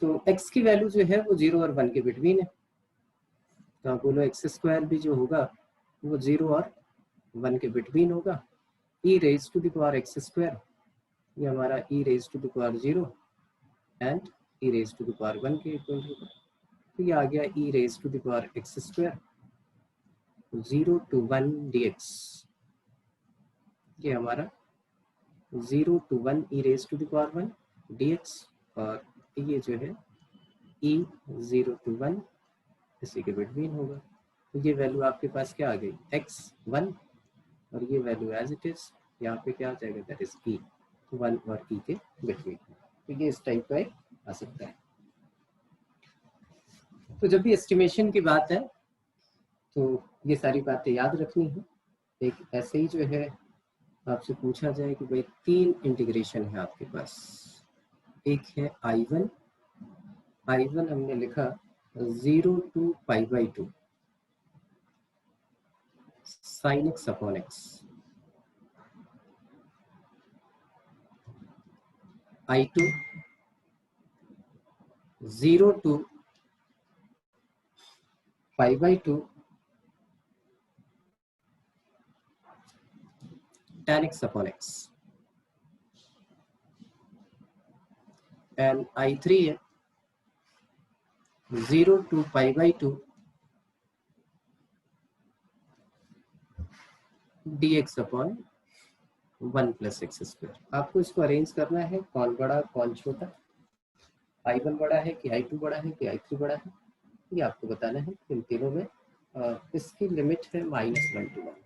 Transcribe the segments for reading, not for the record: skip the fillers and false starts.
तो x की value जो है वो 0 और 1 के बिटवीन है, तो आप बोलो एक्स स्क्वायर भी जो होगा वो 0 और 1 के बिटवीन होगा। e raise to the power x square, ये हमारा e raise to the power 0 and e raise to the power 1 के इक्वल होगा। तो ये आ गया e raise to the power x square 0 to 1 dx, ये हमारा 0 to 1 e raise to the power 1 dx, और ये जो है e 0 to 1 इसी के बिटवीन होगा। तो ये वैल्यू आपके पास क्या आ गई x 1, और ये वैल्यू एज इट इज यहाँ पे क्या आ जाएगा, दैट इज e 1 और e के बिटवीन। तो ये इस टाइप का आ सकता है। तो जब भी एस्टिमेशन की बात है तो ये सारी बातें याद रखनी है। एक ऐसे ही जो है आपसे पूछा जाए कि भाई 3 इंटीग्रेशन है आपके पास, एक है I1 हमने लिखा 0 to π/2 sin x upon x, I2 0 to π/2 tan x upon x, and I3 है 0 to π/2 dx upon 1 plus x square। आपको इसको अरेंज करना है, कौन बड़ा कौन छोटा, I1 बड़ा है कि I2 बड़ा है कि I3 बड़ा है, ये आपको बताना है। इन तीनों में इसकी लिमिट है -1 to 1,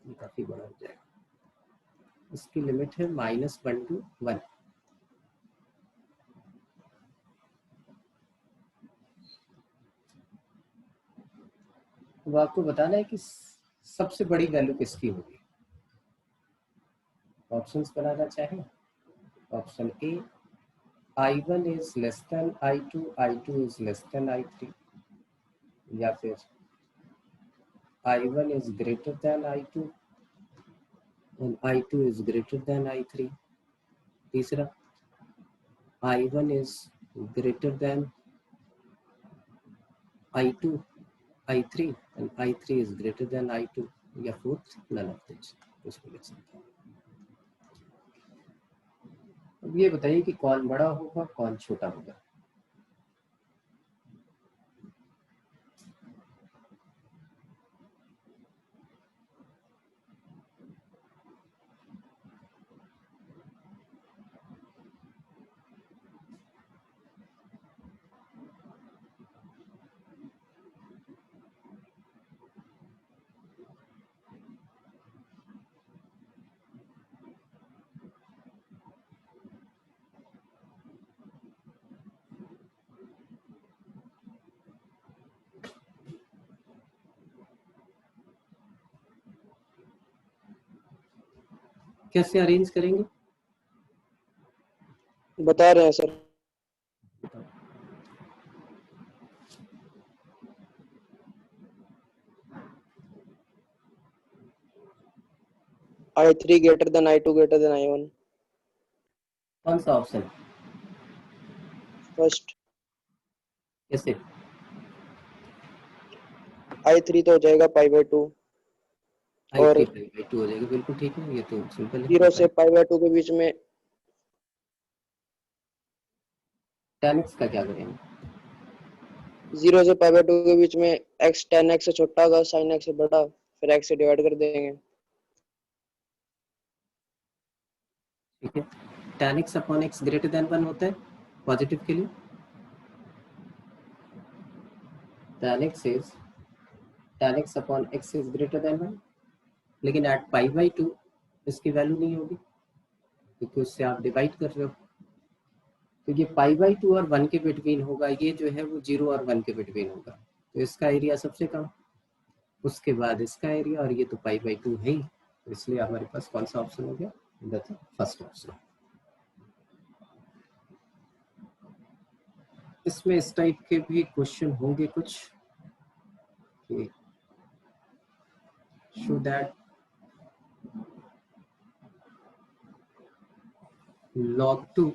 ये काफी बड़ा हो जाएगा। इसकी लिमिट है -1 to 1। वो आपको बताना है कि सबसे बड़ी वैल्यू किसकी होगी। ऑप्शंस बनाना चाहें, option A I1 is less than I2, I2 is less than I3, या फिर I1 is greater than I2 and I2 is greater than I3। तीसरा I1 is greater than I2, I3 and I3 is greater than I2, या fourth none of this, कुछ भी लिख सकते हैं। अब ये बताइए कि कौन बड़ा होगा कौन छोटा होगा। कैसे अरेंज करेंगे बता रहे हैं sir. I3 greater than I2 greater than I1। कौन सा ऑप्शन फर्स्ट। कैसे, I3 तो हो जाएगा π/2 और I3 π/2 हो जाएगा, बिल्कुल ठीक है, ये तो सिंपल है। 0 से π/2 के बीच में tan x का क्या करेंगे, 0 से π/2 के बीच में x tan x से छोटा होगा sin x से बड़ा, फिर x से डिवाइड कर देंगे। ठीक है। tan x upon x greater than 1 होता है पॉजिटिव के लिए, tan x upon x is greater than 1, लेकिन एट π/2 इसकी वैल्यू नहीं होगी क्योंकि उससे आप डिवाइड कर रहे हो। तो ये π/2 और 1 के बिटवीन होगा, ये जो है वो 0 और 1 के बिटवीन होगा, तो इसका एरिया सबसे कम, उसके बाद इसका एरिया, और ये तो π/2 है ही, तो इसलिए हमारे पास कौन सा ऑप्शन हो गया, दैट इज फर्स्ट ऑप्शन। इसमें इस टाइप के भी क्वेश्चन होंगे कुछ कि show that log 2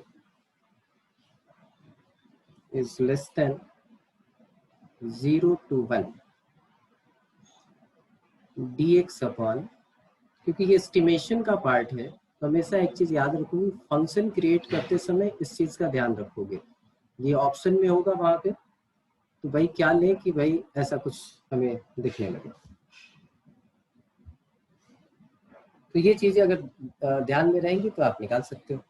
is less then 0 to 1 dx upon, क्योंकि ये एस्टिमेशन का पार्ट है तो हमेशा एक चीज याद रखोगे, फंक्शन क्रिएट करते समय इस चीज का ध्यान रखोगे, ये ऑप्शन में होगा वहां पे, तो भाई क्या लें कि भाई ऐसा कुछ हमें दिखने लगे। तो ये चीजें अगर ध्यान में रहेंगी तो आप निकाल सकते हो।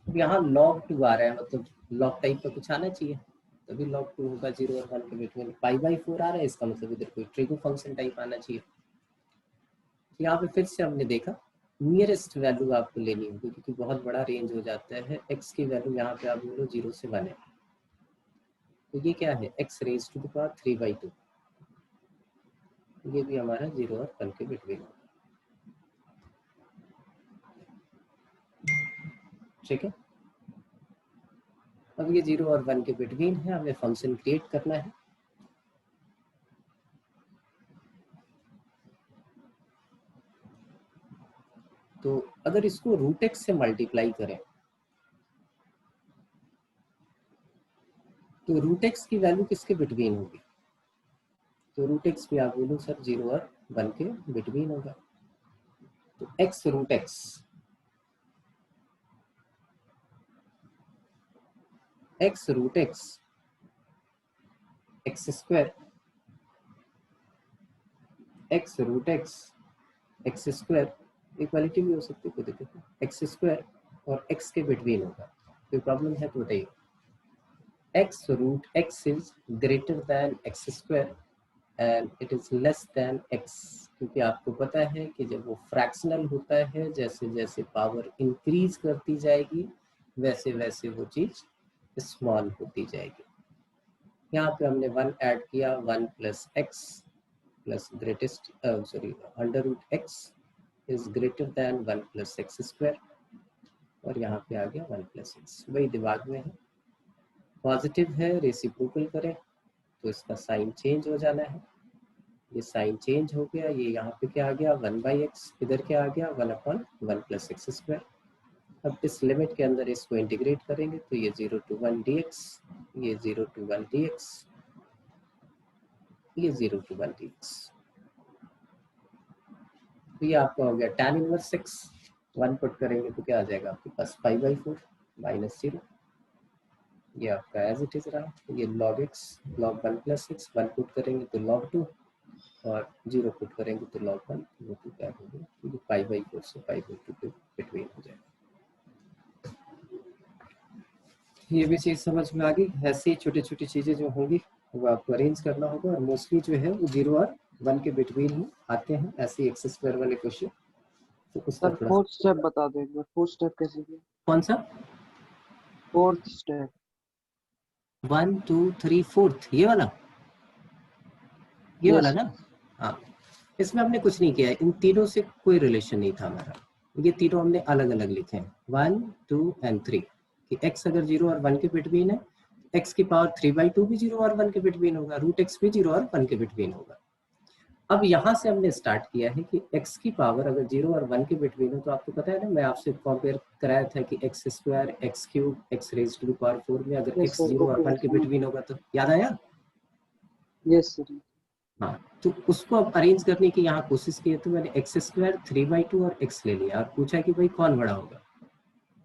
अब यहाँ log 2 आ रहा है, मतलब log टाइप का कुछ आना चाहिए, तभी log 2 होगा 0 और 1 के बीच में। π/4 आ रहा है, इसका मतलब इधर कोई ट्रिगो फंक्शन टाइप आना चाहिए। यहाँ पे फिर से हमने देखा नियरेस्ट वैल्यू आपको लेनी होगी, क्योंकि बहुत बड़ा रेंज हो जाता है। x की वैल्यू यहाँ पे आप बोलो 0 से 1 है, तो ये क्या है x raise to the power 3/2, ये भी हमारा 0 और 1 के बिटवीन होगा। ठीक है, अब ये 0 और 1 के बिटवीन है, हमें फंक्शन क्रिएट करना है। तो अगर इसको रूट एक्स से मल्टीप्लाई करें तो रूट एक्स की वैल्यू किसके बिटवीन होगी, तो रूट एक्स भी आप बोलो सर 0 और 1 के बिटवीन होगा। तो x root x, x root x x square, x root x x square, equality भी हो सकती है, कोई दिक्कत नहीं, एक्स स्क्वायर और एक्स के बिटवीन होगा। कोई प्रॉब्लम है तो बताइए। X root x is greater than x square and it is less than x, क्योंकि आपको पता है कि जब वो फ्रैक्शनल होता है, जैसे जैसे पावर इंक्रीज करती जाएगी वैसे वैसे वो चीज स्मॉल होती जाएगी। यहाँ पे हमने 1 ऐड किया, 1 plus x plus greatest under root x is greater than 1 plus x square, और यहाँ पे आ गया 1 प्लस एक्स, वही दिमाग में है। पॉजिटिव है, रेसिप्रोकल करें तो इसका साइन चेंज हो जाना है, ये साइन चेंज हो गया, ये यहाँ पे क्या आ गया 1/x, इधर क्या आ गया 1/1 प्लस एक्स स्क्वायर। अब इस लिमिट के अंदर इसको इंटीग्रेट करेंगे तो ये 0 to 1 dx, ये 0 to 1 dx, ये 0 to 1 dx, तो ये आपका हो गया tan इनवर्स x। 1 पुट करेंगे तो क्या आ जाएगा आपके पास π/4 माइनस 0, ये आपका एज इट इज रहा। ये log x log 1 plus x, 1 put करेंगे तो log 2 और 0 पुट करेंगे तो log 1, वो तो क्या हो गया, क्योंकि π/4 से π/2 के बिटवीन हो जाएगा। ये भी चीज समझ में आ गई। ऐसी छोटी छोटी चीजें जो होंगी वो आपको अरेंज करना होगा, और मोस्टली जो है वो 0 और 1 के बिटवीन ही आते हैं ऐसे एक्स स्क्वायर वाले क्वेश्चन। तो उसका सर थोड़ा फोर्थ स्टेप बता दो एक बार, फोर्थ स्टेप कैसे किया? कौन सा फोर्थ स्टेप 1 2 3 4, ये वाला, ये वाला यस। ना। हाँ, इसमें हमने कुछ नहीं किया है, इन तीनों से कोई रिलेशन नहीं था हमारा, ये तीनों हमने अलग अलग लिखे हैं 1 2 एंड 3, कि x अगर 0 और 1 के बिटवीन है, x की पावर 3/2 भी 0 और 1 के बिटवीन होगा, रूट x भी 0 और 1 के बिटवीन होगा। अब यहाँ से हमने स्टार्ट किया है कि x की पावर अगर 0 और 1 के बिटवीन हो, तो आपको पता है ना, मैं आपसे कंपेयर कराया था कि x square x cube x raise to the power 4 में अगर यस x सर, 0 और ओके 1 के बिटवीन होगा तो याद आया। Yes sir. हाँ, तो उसको अब अरेंज करने की यहाँ कोशिश की, तो मैंने एक्स स्क्वायर 3/2 और x ले लिया और पूछा कि भाई कौन बड़ा होगा,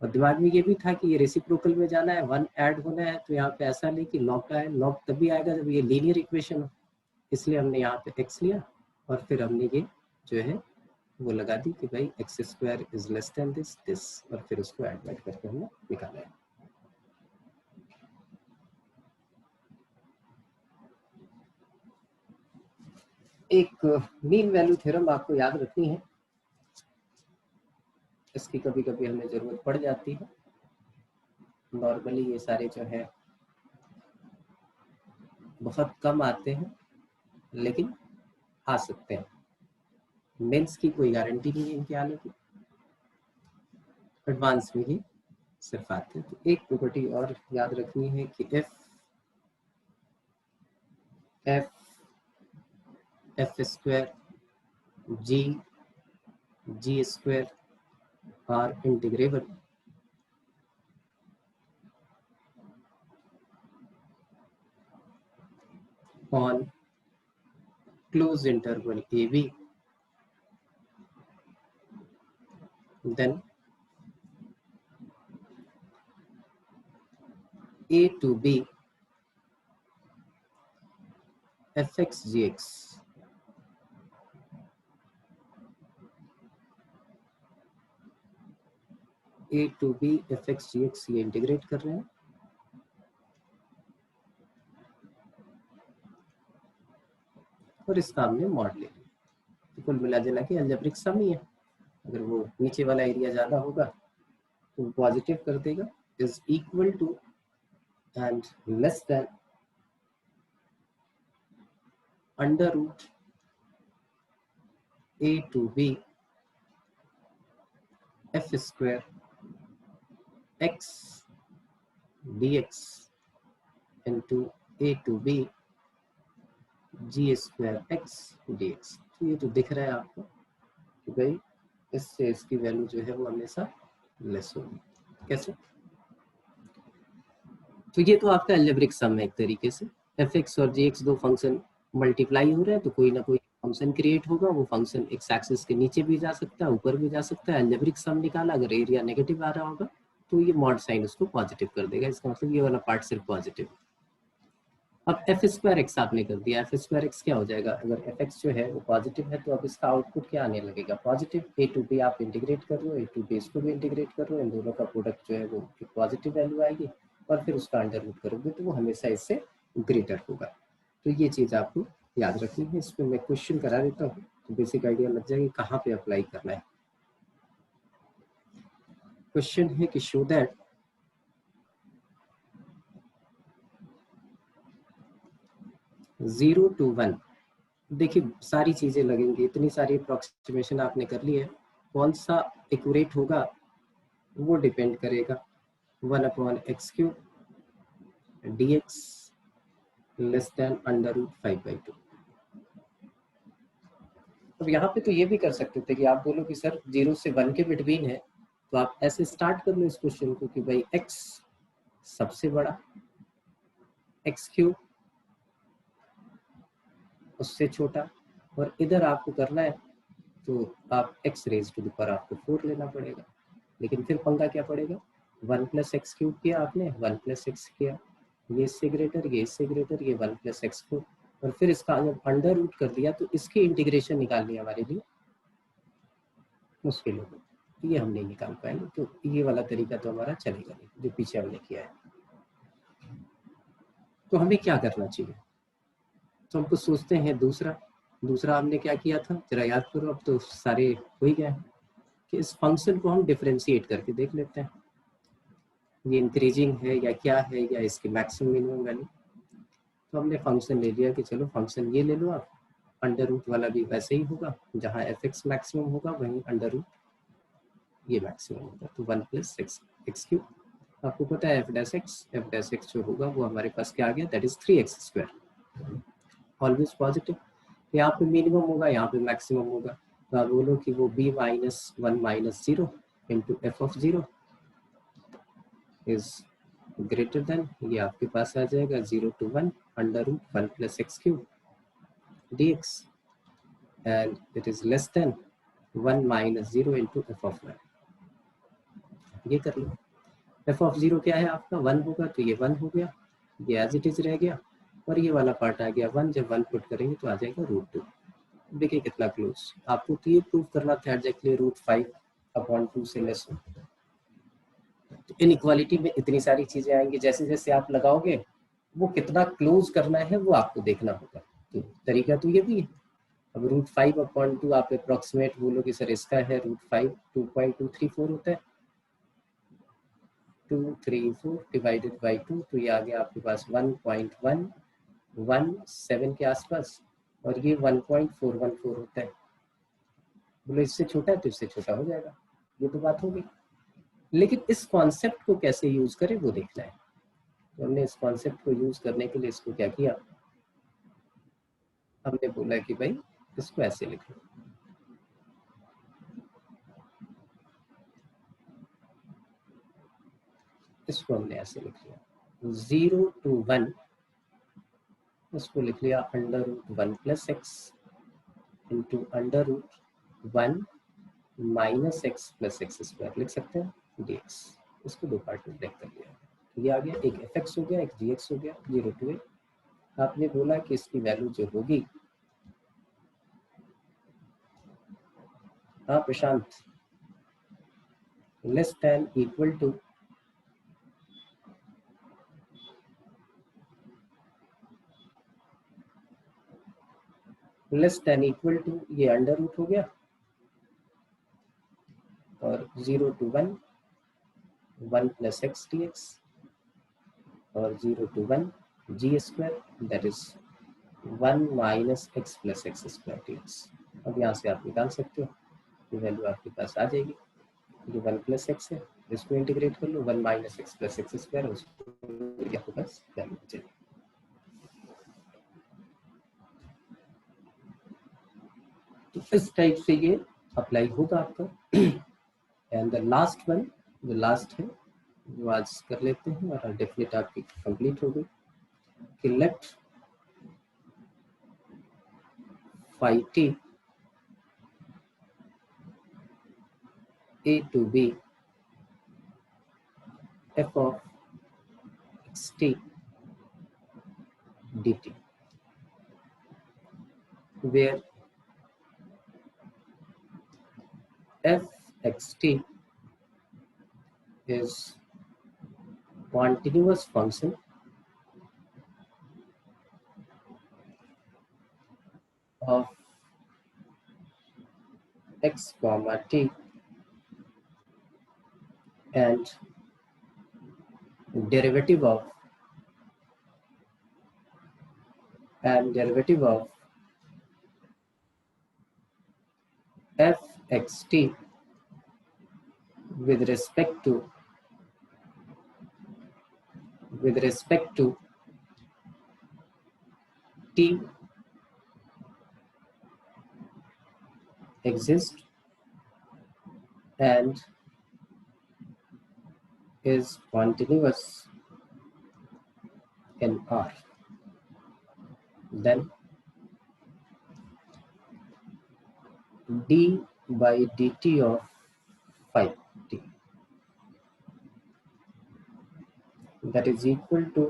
और दिमाग में ये भी था कि ये रेसिप्रोकल में जाना है, 1 ऐड होना है, तो यहाँ पे ऐसा नहीं कि लॉग का है, लॉग तभी आएगा जब ये लीनियर इक्वेशन हो, इसलिए हमने यहाँ पे x लिया और फिर हमने ये जो है वो लगा दी कि भाई x square is less then this this, और फिर उसको ऐड करके हमने निकाला है। एक मीन वैल्यू थ्योरम आपको याद रखनी है, इसकी कभी कभी हमें जरूरत पड़ जाती है। नॉर्मली ये सारे जो है बहुत कम आते हैं, लेकिन आ सकते हैं, मेंस की कोई गारंटी नहीं है इनके आने की, एडवांस में ही सिर्फ आते हैं। तो एक प्रॉपर्टी और याद रखनी है कि f square g square are integrable on closed interval AB, then A to B fx gx A to B fx gx ये इंटीग्रेट कर रहे हैं और इसका हमने मॉड ले लिया। तो कुल मिला जुला के अलजेब्रिक सम ही है। अगर वो नीचे वाला एरिया ज़्यादा होगा तो पॉजिटिव कर देगा, is equal to and less than under root A to B f square x dx into A to B g square x dx। तो ये तो दिख रहा है आपको कि भाई इससे इसकी वैल्यू जो है वो हमेशा लेस होगी। कैसे? तो ये तो आपका अलजेब्रिक सम है एक तरीके से। एफ एक्स और जी एक्स दो फंक्शन मल्टीप्लाई हो रहे हैं तो कोई ना कोई फंक्शन क्रिएट होगा, वो फंक्शन एक्स एक्सिस के नीचे भी जा सकता है, ऊपर भी जा सकता है। अलजेब्रिक सम निकाला, अगर एरिया नेगेटिव आ रहा होगा तो ये मॉड साइन उसको पॉजिटिव कर देगा, इसका मतलब ये वाला पार्ट सिर्फ पॉजिटिव। अब एफ स्क्वायर एक्स आपने कर दिया, एफ स्क्वायर एक्स क्या हो जाएगा? अगर एफ एक्स जो है वो पॉजिटिव है तो अब इसका आउटपुट क्या आने लगेगा? पॉजिटिव। ए टू बी आप इंटीग्रेट कर रहे हो, ए टू बी इसको भी इंटीग्रेट कर रहे हो, इन दोनों का प्रोडक्ट जो है वो पॉजिटिव वैल्यू आएगी और फिर उसका अंडर रूट करोगे तो वो हमेशा इससे ग्रेटर होगा। तो ये चीज़ आपको याद रखनी है। इसमें मैं क्वेश्चन करा देता हूँ तो बेसिक आइडिया लग जाएगी कहाँ पे अप्लाई करना है। क्वेश्चन है कि show that zero to one, देखिए सारी चीजें लगेंगी, इतनी सारी अप्रोक्सीमेशन आपने कर ली है, कौन सा एक्यूरेट होगा वो डिपेंड करेगा। 1/x³ dx less than under root 5/2। अब यहाँ पे तो ये भी कर सकते थे कि आप बोलो कि सर 0 से 1 के बिटवीन है, तो आप ऐसे स्टार्ट कर लो इस क्वेश्चन को कि भाई x सबसे बड़ा, x³ उससे छोटा, और इधर आपको करना है तो आप x raise to the power आपको 4 लेना पड़ेगा। लेकिन फिर पंगा क्या पड़ेगा? 1+x³ किया आपने, 1+x किया, ये इससे ग्रेटर, ये इससे ग्रेटर, ये 1+x4, और फिर इसका जब अंडर रूट कर दिया तो इसकी इंटीग्रेशन निकालनी है हमारे लिए मुश्किल होगा, तो ये हम नहीं निकाल पाएंगे। तो ये वाला तरीका तो हमारा चलेगा नहीं जो पीछे हमने किया है। तो हमें क्या करना चाहिए? तो हमको सोचते हैं दूसरा हमने क्या किया था, जरा याद करो, अब तो सारे हो ही गए कि इस फंक्शन को हम डिफरेंशिएट करके देख लेते हैं, ये इंक्रीजिंग है या क्या है, या इसकी मैक्सिमम मिनिमम वैल्यू। तो हमने फंक्शन ले लिया कि चलो फंक्शन ये ले लो आप, अंडर रूट वाला भी वैसे ही होगा, जहाँ एफ एक्स मैक्सिमम होगा वहीं अंडर रूट ये मैक्सिमम होगा। तो 1+x³ आपको पता है एफ डैश एक्स जो होगा वो हमारे पास क्या आ गया, that is 3x², always positive. यहाँ पे मिनिमम होगा, यहाँ पे मैक्सिमम होगा, तो आप बोलो कि वो b-1 - 0 into f of 0 is greater than, ये आपके पास आ जाएगा 0 to 1 under root 1+x³ dx and it is less than 1 - 0 into f of 1। ये कर लो, एफ ऑफ 0 क्या है आपका 1 होगा, तो ये 1 हो गया, ये एज इट इज रह गया, और ये वाला पार्ट आ गया 1, जब 1 पुट करेंगे तो आ जाएगा √2। देखिए कितना क्लोज। आपको तो ये प्रूव करना था एग्जैक्टली √5/2 से लेस हो। तो इनइक्वालिटी में इतनी सारी चीजें आएंगी, जैसे जैसे आप लगाओगे वो कितना क्लोज करना है वो आपको देखना होगा। तो तरीका तो ये भी है। अब √5/2 आप अप्रोक्सीमेट बोलो कि सर इसका है √5 2.234 होता है, 234 डिवाइडेड बाई 2, तो ये आ गया आपके पास 1.117 के आसपास, और ये 1.414 होता है। बोलो इससे छोटा है तो इससे छोटा हो जाएगा, ये तो बात होगी। लेकिन इस कॉन्सेप्ट को कैसे यूज करें वो देखना है। तो हमने इस कॉन्सेप्ट को यूज करने के लिए इसको क्या किया, हमने बोला कि भाई इसको ऐसे लिख लो, इसको हमने ऐसे लिख लिया 0 to 1 उसको लिख लिया under root 1 plus x into under root 1 minus x plus x square लिख सकते हैं डी एक्स। इसको दो पार्ट में ब्रेक कर लिया। ये आ गया, एक एफ एक्स हो गया, एक जी एक्स हो गया, 0 to a। आपने बोला कि इसकी वैल्यू जो होगी, हाँ Prashant, less than equal to ये अंडर रूट हो गया और 0 to 1 1 plus x d x और 0 to 1 g square that is 1 minus x plus x square d x. अब यहाँ से आप निकाल सकते हो, ये वैल्यू आपके पास आ जाएगी। जो 1 प्लस एक्स है इसको इंटीग्रेट कर लो, 1 minus x plus x square उसको आपके पास वैल्यू आ जाएगी। तो इस टाइप से ये अप्लाई होगा आपका। एंड द लास्ट वन, जो लास्ट है वो आज कर लेते हैं और डेफिनेट आपकी कंप्लीट हो गई कि let phi t a to b f of xt dt, where f xt is continuous function of x comma t and derivative of f xt with respect to t exists and is continuous in R, then d by dt of phi t, that is equal to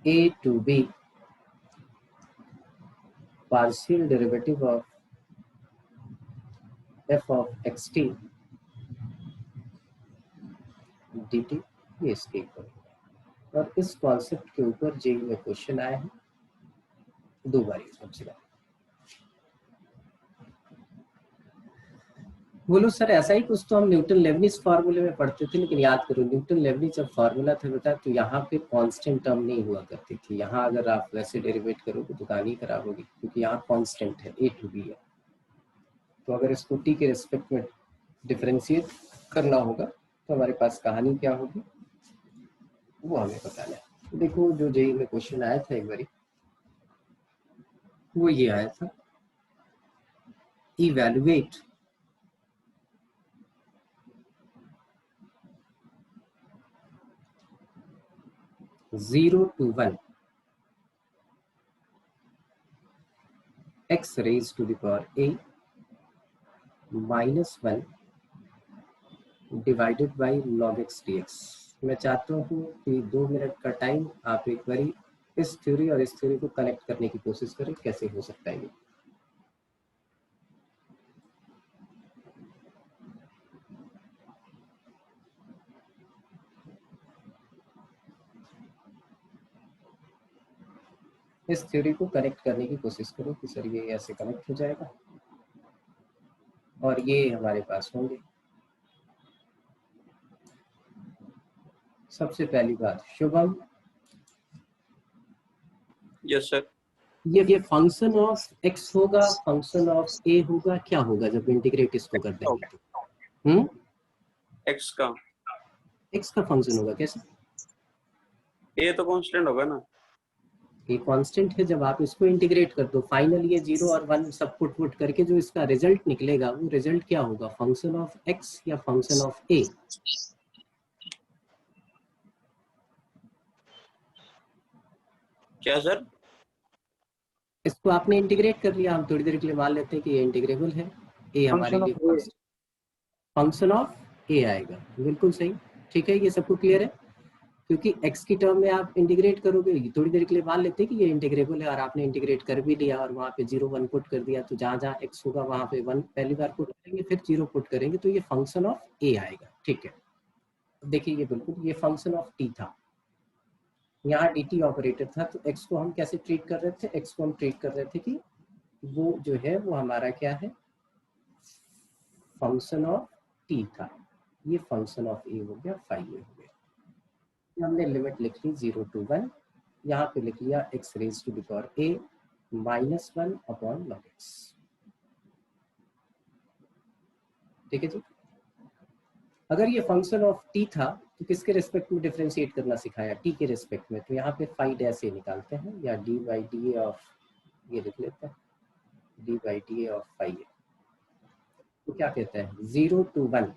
a to b partial derivative of f of xt dt, ये इसके equal. और इस concept के ऊपर JEE में question आए हैं 2 बार सबसे ज्यादा। बोलो सर ऐसा ही कुछ तो हम न्यूटन लेबनिज फार्मूले में पढ़ते थे, लेकिन याद करो न्यूटन लेबनिज जब फार्मूला था बेटा तो यहाँ पे कांस्टेंट टर्म नहीं हुआ करती थी। यहाँ अगर आप वैसे डेरिवेट करोगे तो कहानी खराब होगी, क्योंकि यहाँ कांस्टेंट है, a to b है। तो अगर इसको t के रिस्पेक्ट में डिफरेंशिएट करना होगा तो हमारे पास कहानी क्या होगी वो हमें बताना है। देखो जो जेई में क्वेश्चन आया था एक बारी, वो ये आया था, evaluate (0 to 1) x raised to the power a minus 1 divided by log x dx। मैं चाहता हूँ कि 2 मिनट का टाइम आप एक बारी इस थ्योरी और इस थ्योरी को कनेक्ट करने की कोशिश करें, कैसे हो सकता है ये। इस थ्योरी को कनेक्ट करने की कोशिश करो कि सर ये ऐसे कनेक्ट हो जाएगा और ये हमारे पास होंगे। सबसे पहली बात, शुभम, यस सर, ये फंक्शन ऑफ x होगा, फंक्शन ऑफ a होगा, क्या होगा जब इंटीग्रेट इसको कर देंगे तो? एक्स का फंक्शन होगा। कैसे? ए तो कांस्टेंट होगा ना, ये कांस्टेंट है। जब आप इसको इंटीग्रेट कर दो फाइनल ये 0 और 1 सब पुट करके जो इसका रिजल्ट निकलेगा वो रिजल्ट क्या होगा, फंक्शन ऑफ x या फंक्शन ऑफ a? क्या सर? इसको आपने इंटीग्रेट कर लिया, हम थोड़ी देर के लिए मान लेते हैं कि ये इंटीग्रेबल है, ए हमारे फंक्शन लिए ऑफ ए। फंक्शन ऑफ ए आएगा, बिल्कुल सही। ठीक है, ये सबको क्लियर है? क्योंकि x की टर्म में आप इंटीग्रेट करोगे, थोड़ी देर के लिए मान लेते हैं कि ये इंटीग्रेबल है और आपने इंटीग्रेट कर भी लिया और वहाँ पे 0 1 पुट कर दिया, तो जहाँ जहाँ x होगा वहाँ पे 1 पहली बार पुट करेंगे, फिर 0 पुट करेंगे, तो ये फंक्शन ऑफ a आएगा। ठीक है, देखिए ये बिल्कुल ये फंक्शन ऑफ t था, यहाँ dt ऑपरेटर था, तो x को हम कैसे ट्रीट कर रहे थे? x को हम ट्रीट कर रहे थे कि वो जो है वो हमारा क्या है, फंक्शन ऑफ t था। ये फंक्शन ऑफ a हो गया, फाई a हो गया। हमने लिमिट लिख ली 0 to 1, यहाँ पे लिख लिया x raise to the power a -1 upon log x। ठीक है जी। अगर ये फंक्शन ऑफ t था तो किसके रेस्पेक्ट में डिफरेंशिएट करना सिखाया? t के रेस्पेक्ट में, तो यहाँ पे फाई डैश a निकालते हैं, या dy dA ऑफ, ये लिख लेते हैं dy dA of phi a। तो क्या कहते हैं 0 to 1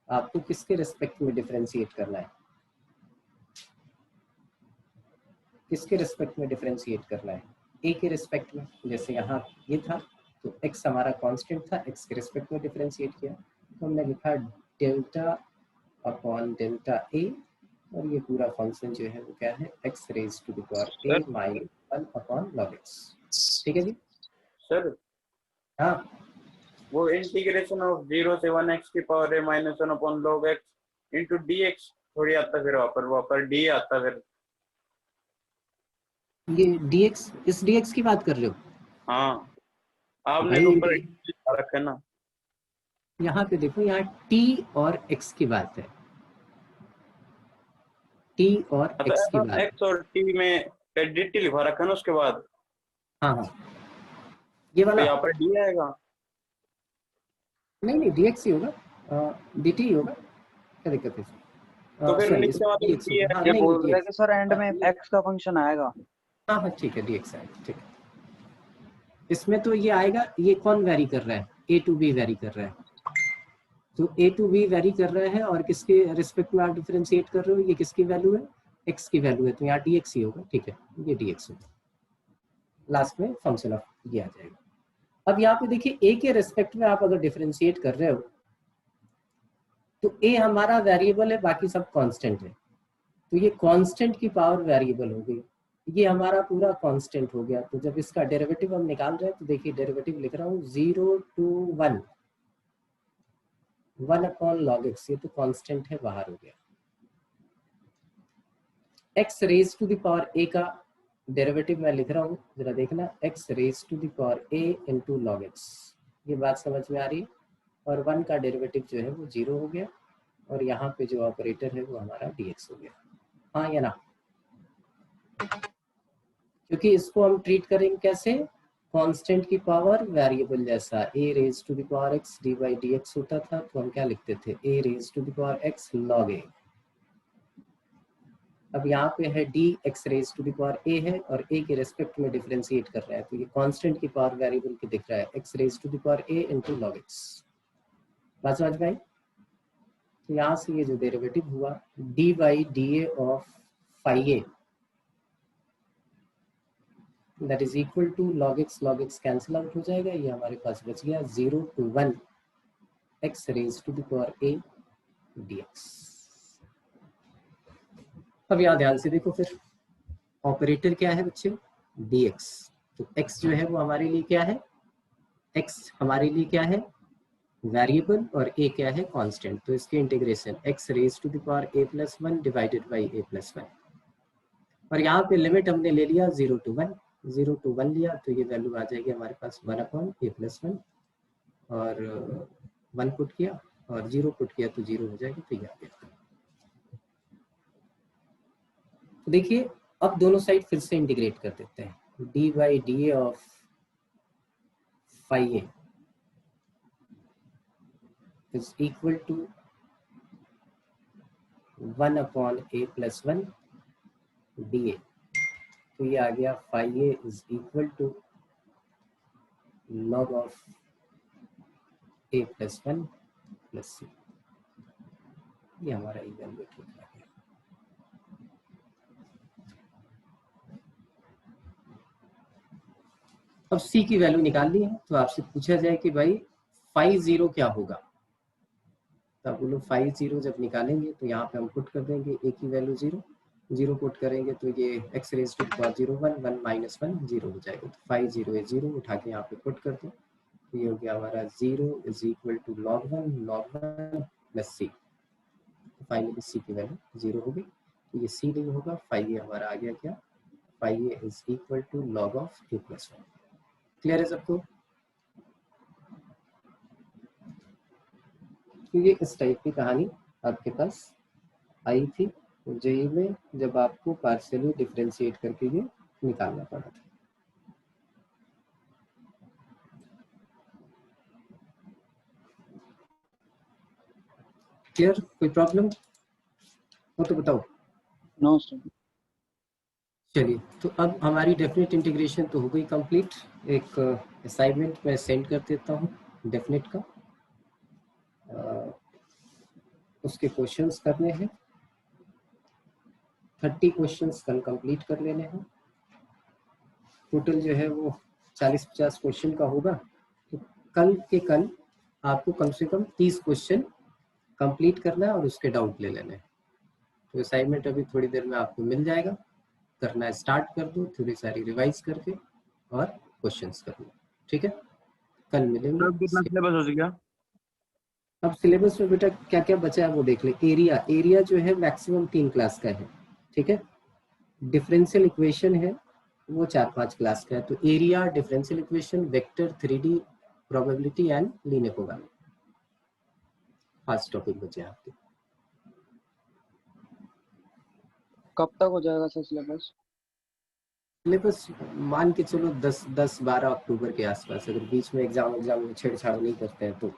आपको किसके रेस्पेक्ट में डिफरेंशिएट करना है? किसके रेस्पेक्ट में डिफरेंशिएट करना है? a के रेस्पेक्ट में। जैसे यहाँ ये था तो x हमारा कांस्टेंट था, x के रेस्पेक्ट में डिफरेंशिएट किया, तो हमने लिखा डेल्टा अपॉन डेल्टा a, और ये पूरा फंक्शन जो है वो क्या है, x raise to the power a -1 upon log x। ठीक है जी। सर हाँ, वो इंटीग्रेशन ऑफ 0 से 1x की power a -1 upon log x into dx थोड़ी आता, फिर वहाँ पर d आता फिर। ये dx, इस dx की बात कर रहे हो? हाँ, आपने भाई तो ऊपर रखा है ना। यहाँ पे देखो, यहाँ t और x की बात है, t और x की बात है। x और t में dt लिखवा रखा है ना उसके बाद, हाँ हाँ, ये तो वाला यहाँ पर d आएगा। नहीं नहीं, dx ही होगा, dt ही होगा, क्या दिक्कत है? तो फिर सॉरी, नीचे इसमें वाले dx d है। होगा, हाँ ये नहीं बोल नहीं रहे dx, थे सर एंड में हाँ x का फंक्शन आएगा। हाँ ठीक है, dx आएगा, ठीक है। इसमें तो ये आएगा, ये कौन वेरी कर रहा है? a to b वेरी कर रहा है, तो a to b वेरी कर रहा है, और किसके रिस्पेक्ट में आप डिफरेंशिएट कर रहे हो? ये किसकी वैल्यू है? x की वैल्यू है, तो यहाँ dx ही होगा। ठीक है, ये dx होगा, लास्ट में फंक्शन ऑफ ये आ जाएगा। अब यहाँ पे देखिए a के रिस्पेक्ट में आप अगर डिफरेंशिएट कर रहे हो तो a हमारा वेरिएबल है, बाकी सब कांस्टेंट है, तो ये कांस्टेंट की पावर वेरिएबल हो गई, ये हमारा पूरा कांस्टेंट हो गया। तो जब इसका डेरिवेटिव हम निकाल रहे हैं तो देखिए डेरिवेटिव लिख रहा हूँ 0 to 1 1 अपॉन log x, ये तो कांस्टेंट है, बाहर हो गया। x raise to the power a का डेरिवेटिव मैं लिख रहा हूँ, जरा देखना, x raise to the power a into log x, ये बात समझ में आ रही है? और 1 का डेरिवेटिव जो है वो 0 हो गया, और यहाँ पे जो ऑपरेटर है वो हमारा dx हो गया। हाँ या ना? क्योंकि इसको हम ट्रीट करेंगे कैसे, कांस्टेंट की पावर वेरिएबल जैसा, a raise to the power x dy dx होता था, तो हम क्या लिखते थे, a raise to the power x log a। अब यहाँ पे है d x raise to the power a है, और a के रेस्पेक्ट में डिफरेंशिएट कर रहा है, तो ये कांस्टेंट की पावर वेरिएबल की दिख रहा है, x raise to the power a into log x। बात समझ में आई? तो यहाँ से ये जो डेरिवेटिव हुआ dy dA of phi a, that is equal to log x cancel out हो जाएगा, ये हमारे पास बच गया 0 to 1 x raise to the power a dx। अब यहाँ ध्यान से देखो, फिर ऑपरेटर क्या है बच्चे, dx, तो x जो है वो हमारे लिए क्या है, x हमारे लिए क्या है, वेरिएबल, और a क्या है, कांस्टेंट, तो इसके integration x raise to the power a plus 1 divided by a plus 1, और यहाँ पे लिमिट हमने ले लिया 0 to 1, 0 to 1 लिया, तो ये वैल्यू आ जाएगी हमारे पास 1 अपॉन a प्लस 1, और 1 पुट किया और 0 पुट किया तो 0 हो जाएगा, तो ये आ गया। तो देखिए अब दोनों साइड फिर से इंटीग्रेट कर देते हैं, dy dA of phi a is equal to 1 upon a plus 1 dA, तो ये आ गया phi a is equal to log of a plus 1 plus c, ये हमारा इक्वेशन ठीक आ गया। अब सी की वैल्यू निकालनी है तो आपसे पूछा जाए कि भाई 50 क्या होगा, तो आप बोलो 50 जब निकालेंगे तो यहाँ पे हम पुट कर देंगे ए की वैल्यू 0 पुट करेंगे तो ये x raise to power 0 1 1 minus 1 0 हो जाएगा। तो 50 है 0 उठा के यहाँ पे पुट कर दो, तो ये हो गया हमारा 0 is equal to log 1 plus C. Finally C की वैल्यू 0 हो गई, तो ये सी नहीं होगा, 5a हमारा आ गया क्या, 5a is equal to log of a plus 1। Clear है सबको? तो ये इस टाइप की कहानी आपके पास आई थी जेई में, जब आपको पार्शियली डिफरेंशिएट करके ये निकालना पड़ा था। क्लियर? कोई प्रॉब्लम हो तो बताओ। No sir. चलिए, तो अब हमारी डेफिनेट इंटीग्रेशन तो हो गई कंप्लीट। एक असाइनमेंट मैं सेंड कर देता हूँ डेफिनेट का, उसके क्वेश्चंस करने हैं, 30 क्वेश्चंस कल कंप्लीट कर लेने हैं। टोटल जो है वो 40-50 क्वेश्चन का होगा, तो कल के कल आपको कम से कम 30 क्वेश्चन कंप्लीट करना है और उसके डाउट ले लेने हैं। तो असाइनमेंट अभी थोड़ी देर में आपको मिल जाएगा, करना स्टार्ट कर दो, थोड़ी सारी रिवाइज करके और क्वेश्चंस कर लो। ठीक है, कल मिलेंगे। कितना सिलेबस हो गया? अब सिलेबस में बेटा क्या क्या बचा है वो देख ले। एरिया जो है मैक्सिमम 3 क्लास का है, ठीक है। डिफरेंशियल इक्वेशन है वो 4-5 क्लास का है। तो area, differential equation, vector, 3D, probability and linear programming, 5 topic बचे आपके। कब तक हो जाएगा सर सिलेबस? सिलेबस मान के चलो 10-12 अक्टूबर के आसपास, अगर बीच में एग्जाम में छेड़छाड़ नहीं करते हैं तो,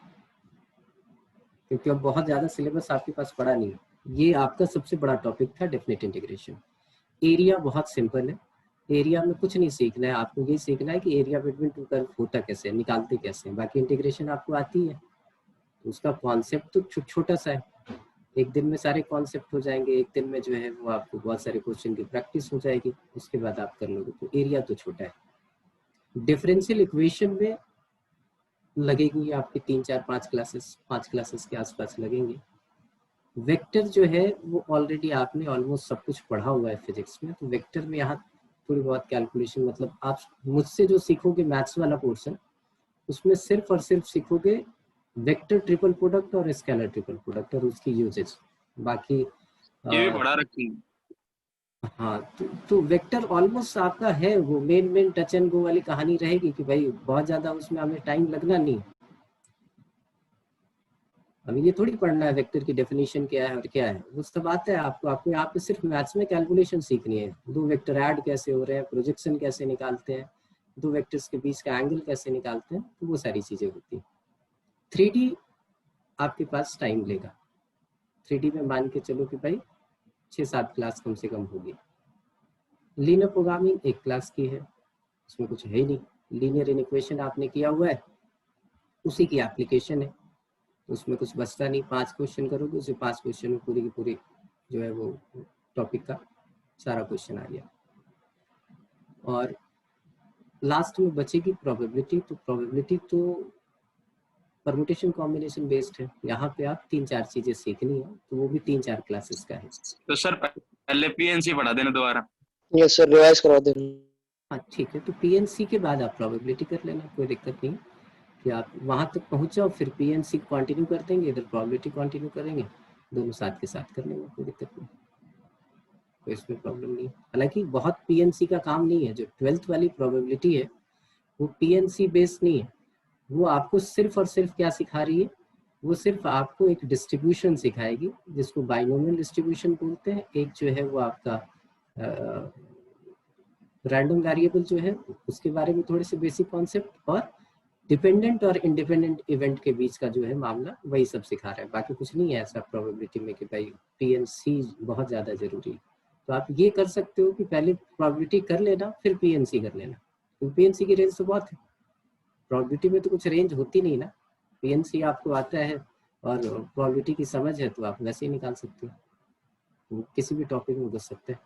क्योंकि अब बहुत ज्यादा सिलेबस आपके पास पड़ा नहीं है। ये आपका सबसे बड़ा टॉपिक था डेफिनेट इंटीग्रेशन। एरिया बहुत सिंपल है, एरिया में कुछ नहीं सीखना है आपको, ये सीखना है कि एरिया बिटवीन टू कर्व होता कैसे, निकालते कैसे। बाकी इंटीग्रेशन आपको आती है, तो उसका कॉन्सेप्ट तो छोटा सा है, एक दिन में सारे कॉन्सेप्ट हो जाएंगे, एक दिन में जो है वो आपको बहुत सारे क्वेश्चन की प्रैक्टिस हो जाएगी, उसके बाद आप कर लोगे। तो एरिया तो छोटा है। डिफरेंशियल इक्वेशन में लगेगी आपकी 3-4-5 क्लासेस, 5 क्लासेस के आसपास लगेंगे। वेक्टर जो है वो ऑलरेडी आपने ऑलमोस्ट सब कुछ पढ़ा हुआ है फिजिक्स में, तो वेक्टर में यहाँ थोड़ी बहुत कैलकुलेशन, मतलब आप मुझसे जो सीखोगे मैथ्स वाला पोर्शन, उसमें सिर्फ और सिर्फ सीखोगे वेक्टर ट्रिपल प्रोडक्ट और स्केलर ट्रिपल प्रोडक्ट और उसकी यूजेज। बाकी ये भी पढ़ा रखी है। हाँ, तो वेक्टर ऑलमोस्ट आपका है, वो मेन टच एंड गो वाली कहानी रहेगी कि भाई बहुत ज्यादा उसमें हमें टाइम लगना नहीं। अभी ये थोड़ी पढ़ना है वेक्टर की डेफिनेशन क्या है और क्या है, वो सब आता है आपको यहाँ पे सिर्फ मैथ्स में कैलकुलेशन सीखनी है। 2 वेक्टर ऐड कैसे हो रहे हैं, प्रोजेक्शन कैसे निकालते हैं, 2 वेक्टर्स के बीच का एंगल कैसे निकालते हैं, तो वो सारी चीजें होती हैं। 3D आपके पास टाइम लेगा, 3D में मान के चलो कि भाई 6-7 क्लास कम से कम होगी। लीनियर प्रोग्रामिंग 1 क्लास की है, उसमें कुछ है ही नहीं, लीनियर इक्वेशन आपने किया हुआ है, उसी की एप्लीकेशन है, उसमें कुछ बचता नहीं। 5 क्वेश्चन करोगे, उसे 5 क्वेश्चन में पूरी की पूरी जो है वो टॉपिक का सारा क्वेश्चन आ गया। और लास्ट में बचेगी प्रोबेबिलिटी, तो प्रोबेबिलिटी तो परम्यूटेशन कॉम्बिनेशन बेस्ड है, यहाँ पे आप 3-4 चीजें सीखनी है, तो वो भी 3-4 क्लासेस का है। तो सर पहले पीएनसी पढ़ा देना दोबारा। यस सर, रिवाइज करवा देना। हाँ ठीक है, तो पीएनसी के बाद आप प्रोबेबिलिटी कर लेना, कोई दिक्कत नहीं कि आप वहां तक पहुंच जाओ, फिर पीएनसी कंटिन्यू कर देंगे, इधर प्रोबेबिलिटी कंटिन्यू करेंगे, दोनों साथ के साथ कर लेंगे, कोई दिक्कत नहीं, कोई इसमें प्रॉब्लम नहीं। हालांकि बहुत पीएनसी का काम नहीं है, जो 12th वाली प्रोबेबिलिटी है वो पीएनसी बेस्ड नहीं है, वो आपको सिर्फ और सिर्फ क्या सिखा रही है, वो सिर्फ आपको एक डिस्ट्रीब्यूशन सिखाएगी जिसको बाइनोमियल डिस्ट्रीब्यूशन बोलते हैं। एक जो है वो आपका रैंडम वेरिएबल जो है उसके बारे में थोड़े से बेसिक कॉन्सेप्ट, और डिपेंडेंट और इंडिपेंडेंट इवेंट के बीच का जो है मामला, वही सब सिखा रहा है। बाकी कुछ नहीं है ऐसा प्रोबेबिलिटी में कि भाई पीएनसी बहुत ज़्यादा जरूरी है। तो आप ये कर सकते हो कि पहले प्रोबेबिलिटी कर लेना, फिर पीएनसी कर लेना, क्योंकि पीएनसी की रेंज तो बहुत है, प्रोबेबिलिटी में तो कुछ रेंज होती नहीं ना। पीएनसी आपको आता है और प्रोबेबिलिटी की समझ है तो आप वैसे ही निकाल सकते हो, किसी भी टॉपिक में घुस सकते हैं।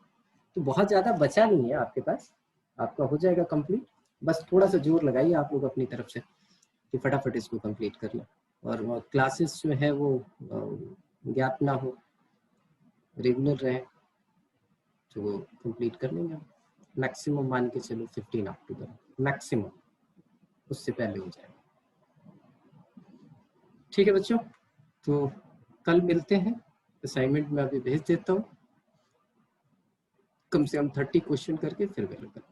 तो बहुत ज़्यादा बचा नहीं है आपके पास, आपका हो जाएगा कंप्लीट। बस थोड़ा सा जोर लगाइए आप लोग अपनी तरफ से कि फटाफट इसको कंप्लीट कर लें, और क्लासेस जो है वो गैप ना हो, रेगुलर रहे, तो वो कंप्लीट कर लेंगे। मैक्सिमम मान के चलो 15 अक्टूबर मैक्सिमम, उससे पहले हो जाएगा। ठीक है बच्चों, तो कल मिलते हैं। असाइनमेंट में अभी भेज देता हूँ, कम से कम 30 क्वेश्चन करके फिर अवेलेबल।